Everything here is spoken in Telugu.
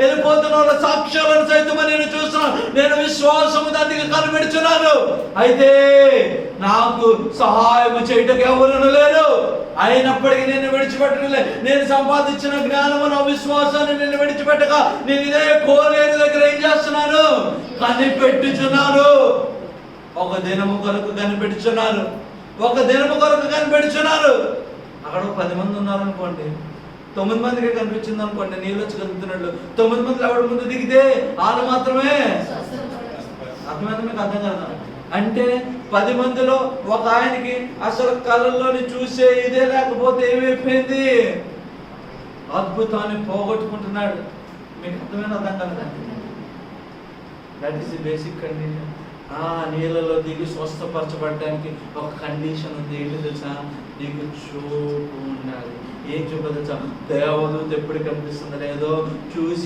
వెళ్ళిపోతున్న వాళ్ళ సాక్ష్యాలను సైతం నేను చూస్తున్నాను. నేను విశ్వాసము దానికి కనిపెడుచున్నాను. అయితే నాకు సహాయం చేయటం ఎవరు లేరు. అయినప్పటికీ నేను విడిచిపెట్టలే. నేను సంపాదించిన జ్ఞానమును విశ్వాసాన్ని నేను విడిచిపెట్టక నేను ఇదే కోలేరు దగ్గర ఏం చేస్తున్నాను? కనిపెట్టుచున్నాను. ఒక దినము కొరకు కనిపెట్టుచున్నారు. ఒక దినము కొరకు కనిపెట్టుచున్నారు. అక్కడ 10 మంది ఉన్నారనుకోండి, 9 మందికి కనిపించింది అనుకోండి, నీళ్ళు వచ్చి కలుగుతున్నట్లు 9 మందిలో ఎవడు ముందు దిగితే వాళ్ళు మాత్రమే. అర్థమైంది మీకు? అర్థం కదా? అంటే 10 మందిలో ఒక ఆయనకి అసలు కళ్ళల్లోని చూసే ఇదే లేకపోతే ఏమైపోయింది? అద్భుతాన్ని పోగొట్టుకుంటున్నాడు. మీకు అర్థమైన అర్థం కదా? That is the basic condition. నీళ్ళలో దిగి స్వస్థపరచబడటానికి ఒక కండిషన్ ఉంది. ఏంటి తెలుసా? నీకు చూపు ఉండాలి. ఏం చూపు తెలుసా? దేవదూత ఎప్పుడు కనిపిస్తుందో లేదో చూసి